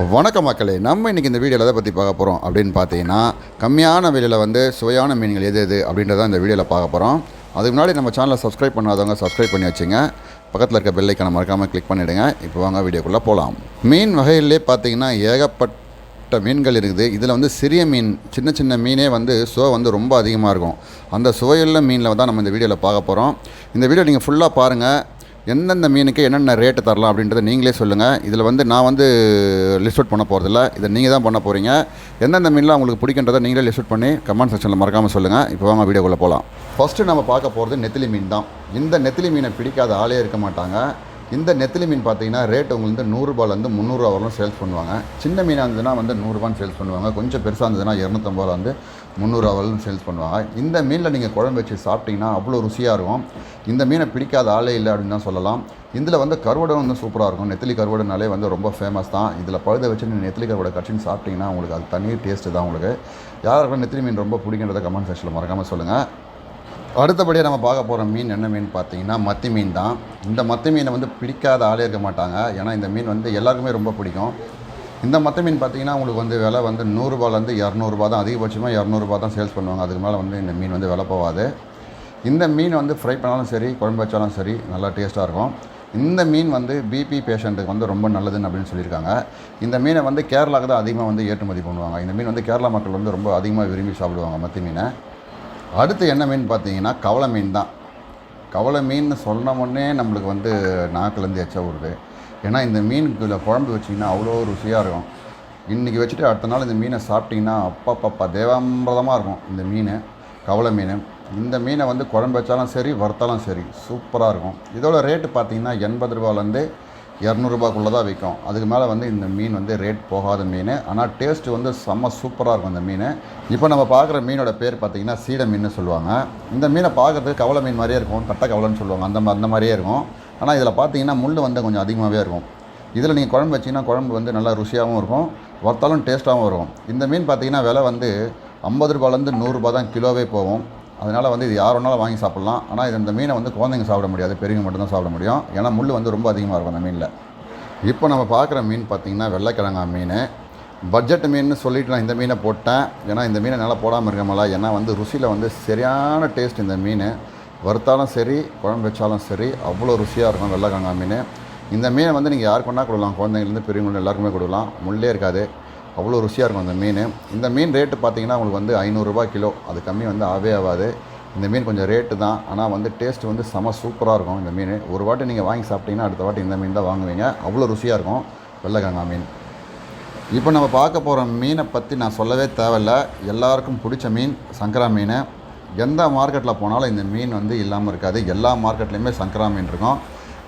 வணக்கம் மக்களே, நம்ம இன்றைக்கி இந்த வீடியோவில் எதை பற்றி பார்க்க போகிறோம் அப்படின்னு பார்த்தீங்கன்னா, கம்மியான விலையில் வந்து சுவையான மீன்கள் எது எது அப்படின்றத இந்த வீடியோவில் பார்க்க போகிறோம். அதுக்கு முன்னாடி நம்ம சேனலை சப்ஸ்கிரைப் பண்ணாதவங்க சப்ஸ்கிரைப் பண்ணி வச்சுங்க. பக்கத்தில் இருக்க பெல் ஐக்கானை மறக்காமல் கிளிக் பண்ணிவிடுங்க. இப்போ வாங்க வீடியோக்குள்ளே போகலாம். மீன் வகையிலே பார்த்தீங்கன்னா ஏகப்பட்ட மீன்கள் இருக்குது. இதில் வந்து சிறிய மீன், சின்ன சின்ன மீனே வந்து சுவை வந்து ரொம்ப அதிகமாக இருக்கும். அந்த சுவையுள்ள மீனில் தான் நம்ம இந்த வீடியோவில் பார்க்க போகிறோம். இந்த வீடியோ நீங்கள் ஃபுல்லாக பாருங்கள். எந்தெந்த மீனுக்கு என்னென்ன ரேட்டு தரலாம் அப்படின்றத நீங்களே சொல்லுங்கள். இதில் வந்து நான் வந்து லிஸ்ட் அவுட் பண்ண போகிறதில்ல, இதை நீங்கள் தான் பண்ண போகிறீங்க. எந்தெந்த மீன்லாம் உங்களுக்கு பிடிக்கின்றதை நீங்களே லிஸ்ட் அவுட் பண்ணி கமெண்ட் செக்ஷனில் மறக்காமல் சொல்லுங்கள். இப்போ வாங்க வீடியோக்குள்ளே போகலாம். ஃபஸ்ட்டு நம்ம பார்க்க போகிறது நெத்திலி மீன் தான். இந்த நெத்திலி மீனை பிடிக்காத ஆளே இருக்க மாட்டாங்க. இந்த நெத்திலி மீன் பார்த்தீங்கன்னா ரேட் உங்களுக்கு வந்து 100 ரூபாயிலேருந்து 300 ரூபா வரலும் சேல்ஸ் பண்ணுவாங்க. சின்ன மீனாக இருந்ததுன்னா வந்து 100 ரூபான்னு சேல்ஸ் பண்ணுவாங்க. கொஞ்சம் பெருசாக இருந்ததுன்னா 250 ரூபா வந்து 300 ரூபா வரலும் சேல்ஸ் பண்ணுவாங்க. இந்த மீனில் நீங்கள் குழம்பு வச்சு சாப்பிட்டீங்கன்னா அவ்வளோ ருசியாக இருக்கும். இந்த மீனை பிடிக்காத ஆளே இல்லை அப்படின்னு தான் சொல்லலாம். இதில் வந்து கருவடை வந்து சூப்பராக இருக்கும். நெத்திலி கருவடைனாலே வந்து ரொம்ப ஃபேமஸ் தான். இதில் பழுத வச்சு நீங்கள் நெத்திலி கருவடை கட்சின்னு சாப்பிட்டீங்கன்னா உங்களுக்கு அது தனி டேஸ்ட்டு தான். உங்களுக்கு யாருக்கும் நெத்திலி மீன் ரொம்ப பிடிக்கின்றத கமெண்ட் செக்ஷனில் மறக்காமல் சொல்லுங்கள். அடுத்தபடியாக நம்ம பார்க்க போகிற மீன் என்ன மீன் பார்த்தீங்கன்னா மத்தி மீன் தான். இந்த மத்தி மீனை வந்து பிடிக்காத ஆளே இருக்க மாட்டாங்க. ஏன்னா இந்த மீன் வந்து எல்லாருக்குமே ரொம்ப பிடிக்கும். இந்த மத்தி மீன் பார்த்தீங்கன்னா உங்களுக்கு வந்து விலை வந்து 100 ரூபாயிலேருந்து 200 ரூபா தான். அதிகபட்சமாக 200 ரூபா தான் சேல்ஸ் பண்ணுவாங்க. அதுக்கு மேலே வந்து இந்த மீன் வந்து விலை போகாது. இந்த மீன் வந்து ஃப்ரை பண்ணாலும் சரி, குழம்பு வச்சாலும் சரி, நல்லா டேஸ்ட்டாக இருக்கும். இந்த மீன் வந்து பிபி பேஷண்ட்டுக்கு வந்து ரொம்ப நல்லதுன்னு அப்படின்னு சொல்லியிருக்காங்க. இந்த மீனை வந்து கேரளாவுக்கு தான் அதிகமாக வந்து ஏற்றுமதி பண்ணுவாங்க. இந்த மீன் வந்து கேரளா மக்கள் வந்து ரொம்ப அதிகமாக விரும்பி சாப்பிடுவாங்க மத்தி மீனை. அடுத்து என்ன மீன் பார்த்தீங்கன்னா கவளை மீன் தான். கவளை மீன் சொன்ன உடனே நம்மளுக்கு வந்து நாக்குலேருந்து எச்ச விடுது. ஏன்னா இந்த மீனுக்குள்ள குழம்பு வச்சிங்கன்னா அவ்வளோ ருசியாக இருக்கும். இன்றைக்கி வச்சுட்டு அடுத்த நாள் இந்த மீனை சாப்பிட்டிங்கன்னா அப்பப்பப்பா தேவாமிரதமாக இருக்கும் இந்த மீன், கவளை மீன். இந்த மீனை வந்து குழம்பு வச்சாலும் சரி, வறுத்தாலும் சரி, சூப்பராக இருக்கும். இதோட ரேட்டு பார்த்திங்கன்னா 80 ரூபாயிலேருந்து 200 ரூபாய்க்குள்ளே தான் விற்கும். அதுக்கு மேலே வந்து இந்த மீன் வந்து ரேட் போகாத மீன். ஆனால் டேஸ்ட்டு வந்து செம்ம சூப்பராக இருக்கும் இந்த மீன். இப்போ நம்ம பார்க்குற மீனோட பேர் பார்த்திங்கன்னா சீடை மீன் சொல்லுவாங்க. இந்த மீனை பார்க்குறதுக்கு கவளை மீன் மாதிரியே இருக்கும். கட்டை கவலைன்னு சொல்லுவாங்க. அந்த மாதிரியே இருக்கும். ஆனால் இதில் பார்த்தீங்கன்னா முள் வந்து கொஞ்சம் அதிகமாகவே இருக்கும். இதில் நீங்கள் குழம்பு வச்சிங்கன்னா குழம்பு வந்து நல்லா ருசியாகவும் இருக்கும், வறுத்தாலும் டேஸ்ட்டாகவும் இருக்கும். இந்த மீன் பார்த்திங்கன்னா விலை வந்து 50 ரூபாயிலேருந்து 100 ரூபா தான் கிலோவே போகும். அதனால் வந்து இது யார் வேணாலும் வாங்கி சாப்பிட்லாம். ஆனால் இது இந்த மீனை வந்து குழந்தைங்க சாப்பிட முடியாது, பெரியவங்க மட்டும்தான் சாப்பிட முடியும். ஏன்னா முள் வந்து ரொம்ப அதிகமாக இருக்கும் அந்த மீனில். இப்போ நம்ம பார்க்குற மீன் பார்த்திங்கன்னா வெள்ளைக்கிழங்கா மீன். பட்ஜெட் மீன் சொல்லிவிட்டு நான் இந்த மீனை போட்டேன். ஏன்னா இந்த மீனை நல்லா போடாமல் இருக்கமல்ல. ஏன்னா வந்து ருசியில் வந்து சரியான டேஸ்ட். இந்த மீன் வறுத்தாலும் சரி, குழம்பு வச்சாலும் சரி, அவ்வளோ ருசியாக இருக்கும் வெள்ளைக்கிழங்கா மீன். இந்த மீனை வந்து நீங்கள் யாருக்கு வேணால் கொடுக்கலாம். குழந்தைங்கலேருந்து பெரியவங்க எல்லாருக்குமே கொடுக்கலாம். முள்ளே இருக்காது, அவ்வளோ ருசியாக இருக்கும் அந்த மீன். இந்த மீன் ரேட்டு பார்த்திங்கன்னா உங்களுக்கு வந்து 500 ரூபா கிலோ. அது கம்மி வந்து ஆகாது. இந்த மீன் கொஞ்சம் ரேட்டு தான். ஆனால் வந்து டேஸ்ட் வந்து செம சூப்பராக இருக்கும் இந்த மீன். ஒரு வாட்டி நீங்கள் வாங்கி சாப்பிட்டீங்கன்னா அடுத்த வாட்டி இந்த மீன் தான் வாங்குவீங்க. அவ்வளோ ருசியாக இருக்கும் வெள்ளைக்கிழங்கா மீன். இப்போ நம்ம பார்க்க போகிற மீனை பற்றி நான் சொல்லவே தேவையில்லை. எல்லாருக்கும் பிடிச்ச மீன் சங்கரா மீன். எந்த மார்க்கெட்டில் போனாலும் இந்த மீன் வந்து இல்லாமல் இருக்காது. எல்லா மார்க்கெட்லேயுமே சங்கரா மீன் இருக்கும்.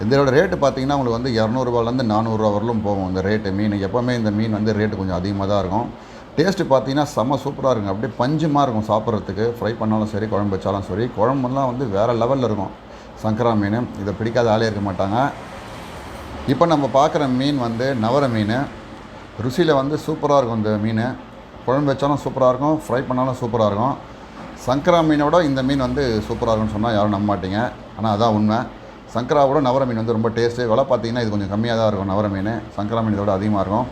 இதோட ரேட்டு பார்த்திங்கன்னா உங்களுக்கு வந்து 200 ரூபாயிலேருந்து 400 ரூபா வரலும் போகும் இந்த ரேட்டு மீன். எப்போவுமே இந்த மீன் வந்து ரேட்டு கொஞ்சம் அதிகமாக தான் இருக்கும். டேஸ்ட்டு பார்த்திங்கன்னா செம்ம சூப்பராக இருக்கும். அப்படியே பஞ்சுமாக இருக்கும் சாப்பிட்றதுக்கு. ஃப்ரை பண்ணாலும் சரி, குழம்பு வச்சாலும் சரி, குழம்புலாம் வந்து வேறு லெவலில் இருக்கும் சங்கரா மீன். இதை பிடிக்காத ஆளே இருக்க மாட்டாங்க. இப்போ நம்ம பார்க்குற மீன் வந்து நவர மீன். ருசியில் வந்து சூப்பராக இருக்கும் இந்த மீன். குழம்பு வச்சாலும் சூப்பராக இருக்கும், ஃப்ரை பண்ணாலும் சூப்பராக இருக்கும். சங்கரா மீனோட இந்த மீன் வந்து சூப்பராக இருக்குன்னு சொன்னால் யாரும் நம்ப மாட்டீங்க. ஆனால் அதான் உண்மை. சங்கராவோட நவர மீன் வந்து ரொம்ப டேஸ்ட்டு. விலை பார்த்திங்கன்னா இது கொஞ்சம் கம்மியாக தான் இருக்கும் நவர மீன். சங்கரா மீன் இதோட அதிகமாக இருக்கும்.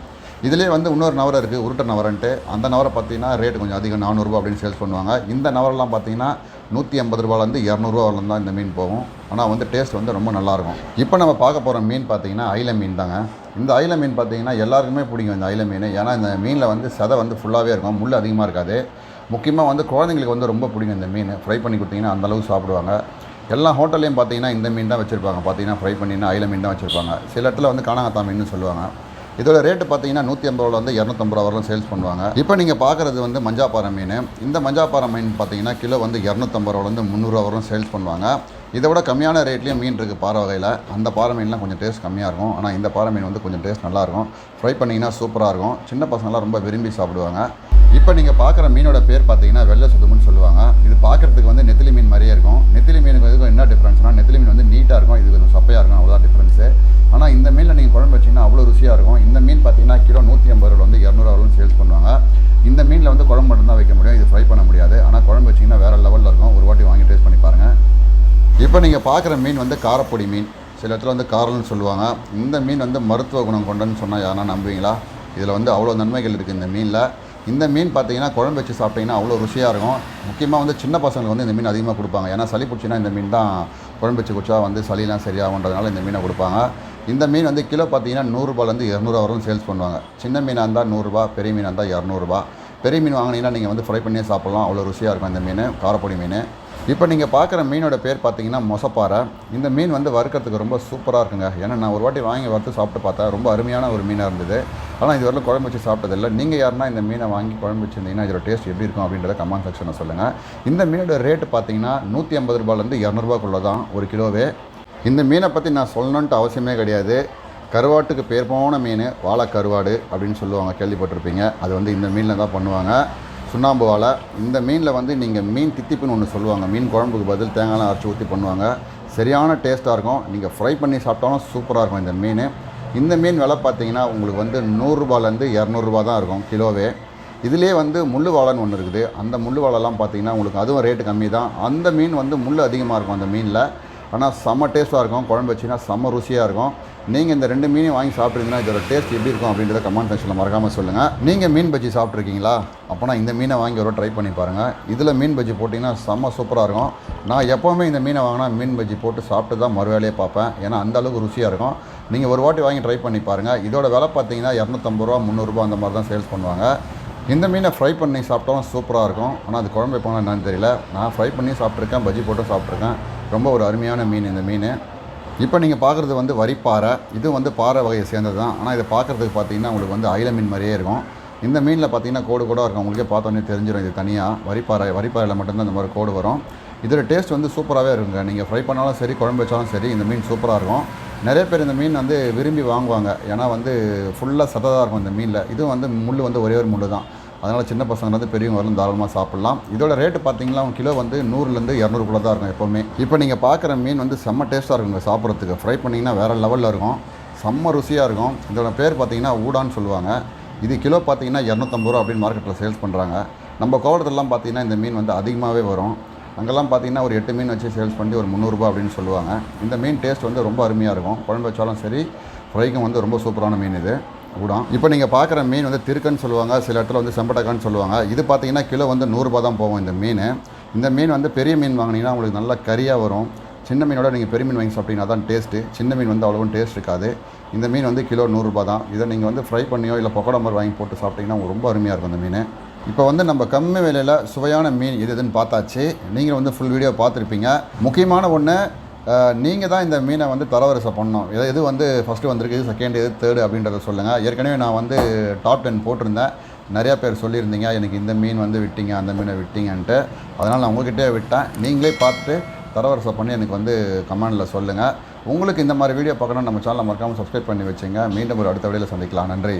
இதிலே வந்து இன்னொரு நவரை இருக்குது, உருட்டை நவரன்ட்டு. அந்த நவரை பார்த்திங்கன்னா ரேட்டு கொஞ்சம் அதிகம், 400 ரூபா அப்படின்னு சேல்ஸ் பண்ணுவாங்க. இந்த நவரெல்லாம் பார்த்திங்கன்னா 150 ரூபாயிலேருந்து 200 ரூபா வரலாம் தான் இந்த மீன் போகும். ஆனால் வந்து டேஸ்ட் வந்து ரொம்ப நல்லாயிருக்கும். இப்போ நம்ம பார்க்க போகிற மீன் பார்த்திங்கன்னா ஐல மீன் தாங்க. இந்த ஐல மீன் பார்த்திங்கன்னா எல்லாருக்குமே பிடிக்கும் இந்த ஐல மீன். ஏன்னா இந்த மீனில் வந்து சதை வந்து ஃபுல்லாகவே இருக்கும், முள் அதிகமாக இருக்காது. முக்கியமாக வந்து குழந்தைங்களுக்கு வந்து ரொம்ப பிடிக்கும் இந்த மீன். ஃப்ரை பண்ணி கொடுத்தீங்கன்னா அந்தளவுக்கு சாப்பிடுவாங்க. எல்லா ஹோட்டல்லையும் பார்த்திங்கன்னா இந்த மீன் தான் வச்சுருப்பாங்க. பார்த்திங்கன்னா ஃப்ரை பண்ணினா ஐல மீன் தான் வச்சுருப்பாங்க. சில இடத்துல வந்து காணாங்கத்தா மீன் சொல்லுவாங்க. இதோட ரேட்டு பார்த்திங்கன்னா 150 ரூபாயிலேருந்து 250 ரூபா வரலாம் சேல்ஸ் பண்ணுவாங்க. இப்போ நீங்கள் பார்க்குறது வந்து மஞ்சாப்பாறை மீன். இந்த மஞ்சாப்பாறை மீன் பார்த்திங்கன்னா கிலோ வந்து 250 ரூபாயிலேருந்து 300 ரூபா வரலாம் சேல்ஸ் பண்ணுவாங்க. இதை விட கம்மியான ரேட்லேயும் மீன் இருக்குது பாறை வகையில். அந்த பாறை மீன்லாம் கொஞ்சம் டேஸ்ட் கம்மியாக இருக்கும். ஆனால் இந்த பாறை மீன் வந்து கொஞ்சம் டேஸ்ட் நல்லாயிருக்கும். ஃப்ரை பண்ணிங்கன்னா சூப்பராக இருக்கும். சின்ன பசங்களாம் ரொம்ப விரும்பி சாப்பிடுவாங்க. இப்போ நீங்கள் பார்க்குற மீனோட பேர் பார்த்தீங்கன்னா வெள்ளை சுதுமுன்னு சொல்லுவாங்க. இது பார்க்குறதுக்கு வந்து நெத்திலி மீன் மாதிரியே இருக்கும். நெத்திலி மீனுக்கு இதுக்கும் என்ன டிஃப்ரென்ஸ்னால், நெத்திலி மீன் வந்து நீட்டாக இருக்கும், இது கொஞ்சம் சப்பையாக இருக்கும், அவ்வளோதான் டிஃப்ரென்ஸு. ஆனால் இந்த மீனில் நீங்கள் குழம்பு வச்சிங்கன்னா அவ்வளோ ருசியாக இருக்கும். இந்த மீன் பார்த்தீங்கன்னா கிலோ 150 ரூபாயிலேருந்து 200 ரூபாயும் சேல்ஸ் பண்ணுவாங்க. இந்த மீனில் வந்து குழம்பு மட்டும்தான் வைக்க முடியும், இது ஃப்ரை பண்ண முடியாது. ஆனால் குழம்பு வச்சிங்கன்னா வேறு லெவலில் இருக்கும். ஒரு வாட்டி வாங்கி டேஸ்ட் பண்ணி பாருங்கள். இப்போ நீங்கள் பார்க்குற மீன் வந்து காரப்பொடி மீன். சில இடத்துல வந்து காரல்னு சொல்லுவாங்க. இந்த மீன் வந்து மருத்துவ குணம் கொண்டன்னு சொன்னால் யாரா நம்புவீங்களா? இதில் வந்து அவ்வளோ நன்மைகள் இருக்குது இந்த மீனில். இந்த மீன் பார்த்தீங்கன்னா குழம்பு வச்சு சாப்பிட்டிங்கன்னா அவ்வளோ ருசியாக இருக்கும். முக்கியமாக வந்து சின்ன பசங்களுக்கு வந்து இந்த மீன் அதிகமாக கொடுப்பாங்க. ஏன்னா சளி பிடிச்சின்னா இந்த மீன் தான் குழம்பு வச்சு குடிச்சா வந்து சளிலாம் சரியாகுன்றதுனால இந்த மீனை கொடுப்பாங்க. இந்த மீன் வந்து கிலோ பார்த்தீங்கன்னா 100 ரூபாயிலேருந்து 200 வரைக்கும் சேல்ஸ் பண்ணுவாங்க. சின்ன மீனாக இருந்தால் 100 ரூபா, பெரிய மீனாக இருந்தால் 200 ரூபா. பெரிய மீன் வாங்கினீங்கன்னா நீங்கள் வந்து ஃப்ரை பண்ணியே சாப்பிட்லாம். அவ்வளோ ருசியாக இருக்கும் இந்த மீன், காரப்பொடி மீன். இப்போ நீங்கள் பார்க்குற மீனோட பேர் பார்த்தீங்கன்னா மொசப்பாறை. இந்த மீன் வந்து வறுக்கிறதுக்கு ரொம்ப சூப்பராக இருக்குங்க. ஏன்னா நான் ஒரு வாட்டி வாங்கி வறுத்து சாப்பிட்டு பார்த்தேன். ரொம்ப அருமையான ஒரு மீனாக இருந்தது. ஆனால் இது வரலும் குழம்பு வச்சு சாப்பிட்டதில்லை. நீங்கள் யாருன்னா இந்த மீனை வாங்கி குழம்பு வச்சுருந்தீங்கன்னா இதோட டேஸ்ட் எப்படி இருக்கும் அப்படின்றத கமெண்ட் செக்ஷனில் சொல்லுங்கள். இந்த மீனோட ரேட்டு பார்த்தீங்கன்னா 150 ரூபாயிலேருந்து 200 ரூபாக்குள்ளே தான் ஒரு கிலோவே. இந்த மீனை பற்றி நான் சொல்லணுன்ட்டு அவசியமே கிடையாது. கருவாட்டுக்கு பேர் போன மீன் வாழை கருவாடு அப்படின்னு சொல்லுவாங்க, கேள்விப்பட்டிருப்பீங்க. அது வந்து இந்த மீனில் தான் பண்ணுவாங்க, சுண்ணாம்பு வாழை. இந்த மீனில் வந்து நீங்கள் மீன் தித்திப்புன்னு ஒன்று சொல்லுவாங்க. மீன் குழம்புக்கு பதில் தேங்காய்லாம் அரைச்சி ஊற்றி பண்ணுவாங்க. சரியான டேஸ்ட்டாக இருக்கும். நீங்கள் ஃப்ரை பண்ணி சாப்பிட்டாலும் சூப்பராக இருக்கும் இந்த மீன். இந்த மீன் விலை பார்த்தீங்கன்னா உங்களுக்கு வந்து 100 ரூபாயிலேருந்து 200 ரூபா தான் இருக்கும் கிலோவே. இதிலே வந்து முள்ளு வாழைன்னு ஒன்று இருக்குது. அந்த முள்ளு வாழைலாம் பார்த்தீங்கன்னா உங்களுக்கு அதுவும் ரேட்டு கம்மி தான். அந்த மீன் வந்து முள் அதிகமாக இருக்கும் அந்த மீனில். ஆனால் செம்ம டேஸ்ட்டாக இருக்கும். குழம்பு வச்சிங்கன்னா செம்ம ருசியாக இருக்கும். நீங்கள் இந்த 2 மீனையும் வாங்கி சாப்பிட்றீங்கன்னா இதோட டேஸ்ட் எப்படி இருக்கும் அப்படின்றத கமெண்ட் செக்ஷனில் மறக்காமல் சொல்லுங்கள். நீங்கள் மீன் பஜ்ஜி சாப்பிட்ருக்கீங்களா? அப்போனா இந்த மீனை வாங்கி ஒரு ட்ரை பண்ணி பாருங்கள். இதில் மீன் பஜ்ஜி போட்டிங்கன்னா செம்ம சூப்பராக இருக்கும். நான் எப்போவுமே இந்த மீனை வாங்கினா மீன் பஜ்ஜி போட்டு சாப்பிட்டு தான் மறுவேலையே பார்ப்பேன். ஏன்னா அந்தளவுக்கு ருசியாக இருக்கும். நீங்கள் ஒரு வாட்டி வாங்கி ட்ரை பண்ணி பாருங்கள். இதோட விலை பார்த்தீங்கன்னா 250 ரூபா, 300 ரூபா அந்த மாதிரி தான் சேல்ஸ் பண்ணுவாங்க. இந்த மீனை ஃப்ரை பண்ணி சாப்பிட்டாலும் சூப்பராக இருக்கும். ஆனால் அது குழம்பு வைப்பாங்க என்னன்னு தெரியல. நான் ஃப்ரை பண்ணி சாப்பிட்ருக்கேன், பஜ்ஜி போட்டு சாப்பிட்ருக்கேன். ரொம்ப ஒரு அருமையான மீன் இந்த மீன். இப்போ நீங்கள் பார்க்குறது வந்து வரிப்பாறை. இது வந்து பாறை வகையை சேர்ந்தது தான். ஆனால் இதை பார்க்குறதுக்கு பார்த்தீங்கன்னா உங்களுக்கு வந்து அயில மீன் மாதிரியே இருக்கும். இந்த மீனில் பார்த்தீங்கன்னா கோடு கூட இருக்கும். உங்களுக்கே பார்த்தோன்னே தெரிஞ்சிடும் இது தனியாக. வரிப்பாறையில் மட்டும்தான் இந்த மாதிரி கோடு வரும். இதோட டேஸ்ட் வந்து சூப்பராகவே இருக்குங்க. நீங்கள் ஃப்ரை பண்ணாலும் சரி, குழம்பு வச்சாலும் சரி, இந்த மீன் சூப்பராக இருக்கும். நிறைய பேர் இந்த மீன் வந்து விரும்பி வாங்குவாங்க. ஏன்னா வந்து ஃபுல்லாக சத்ததாக இருக்கும் இந்த மீனில். இதுவும் வந்து முள் வந்து ஒரே ஒரு முள் தான். அதனால் சின்ன பசங்கள்லேருந்து பெரியவங்க வரலும் தாராளமாக சாப்பிட்லாம். இதோட ரேட்டு பார்த்தீங்கன்னா கிலோ வந்து 100லேருந்து 200 தான் இருக்கும் எப்போவுமே. இப்போ நீங்கள் பார்க்குற மீன் வந்து செம்ம டேஸ்ட்டாக இருக்குங்க சாப்பிட்றதுக்கு. ஃப்ரை பண்ணிங்கன்னா வேறு லெவலில் இருக்கும். செம்ம ருசியாக இருக்கும். இதோட பேர் பார்த்தீங்கன்னா ஊடான்னு சொல்லுவாங்க. இது கிலோ பார்த்தீங்கன்னா 250 ரூபா அப்படின்னு மார்க்கெட்டில் சேல்ஸ் பண்ணுறாங்க. நம்ம கோவளத்துலலாம் பார்த்தீங்கன்னா இந்த மீன் வந்து அதிகமாகவே வரும். அங்கெல்லாம் பார்த்தீங்கன்னா ஒரு 8 மீன் வச்சு சேல்ஸ் பண்ணி ஒரு 300 ரூபா அப்படின்னு சொல்லுவாங்க. இந்த மீன் டேஸ்ட் வந்து ரொம்ப அருமையாக இருக்கும். குழம்பு வச்சாலும் சரி, ஃப்ரைக்கும் வந்து ரொம்ப சூப்பரான மீன் இது ஊடான். இப்போ நீங்கள் பார்க்குற மீன் வந்து திருக்கன்னு சொல்லுவாங்க, சில இடத்துல வந்து செம்பட்டக்கான்னு சொல்லுவாங்க. இது பார்த்தீங்கன்னா கிலோ வந்து 100 ரூபா தான் போகும் இந்த மீன். இந்த மீன் வந்து பெரிய மீன் வாங்கினீங்கன்னா உங்களுக்கு நல்லா கறியாக வரும். சின்ன மீனோட நீங்கள் பெரிய மீன் வாங்கி சாப்பிட்டீங்கன்னா தான் டேஸ்ட்டு. சின்ன மீன் வந்து அவ்வளோவும் டேஸ்ட் இருக்காது. இந்த மீன் வந்து கிலோ 100 ரூபா தான். இதை நீங்கள் வந்து ஃப்ரை பண்ணியோ இல்லை பக்கோடா மாதிரி வாங்கி போட்டு சாப்பிட்டிங்கன்னா உங்களுக்கு ரொம்ப அருமையாக இருக்கும் இந்த மீன். இப்போ வந்து நம்ம கம்மி விலையில் சுவையான மீன் எதுன்னு பார்த்தாச்சு. நீங்கள் வந்து ஃபுல் வீடியோ பார்த்துருப்பீங்க. முக்கியமான ஒன்று, நீங்கள் தான் இந்த மீனை வந்து தரவரிசை பண்ணணும். எது வந்து ஃபஸ்ட்டு வந்திருக்கு, இது செகண்ட், எது தேர்டு அப்படின்றத சொல்லுங்கள். ஏற்கனவே நான் வந்து டாப் 10 போட்டிருந்தேன். நிறையா பேர் சொல்லியிருந்தீங்க எனக்கு இந்த மீன் வந்து விட்டீங்க, அந்த மீனை விட்டீங்கன்ட்டு. அதனால் நான் உங்கள்கிட்டே விட்டேன். நீங்களே பார்த்துட்டு தரவரிசை பண்ணி எனக்கு வந்து கமெண்டில் சொல்லுங்கள். உங்களுக்கு இந்த மாதிரி வீடியோ பார்க்கணும் நம்ம சேனலை மறக்காமல் சப்ஸ்கிரைப் பண்ணி வச்சுங்க. மீண்டும் ஒரு அடுத்த வீடியோவில் சந்திக்கலாம். நன்றி.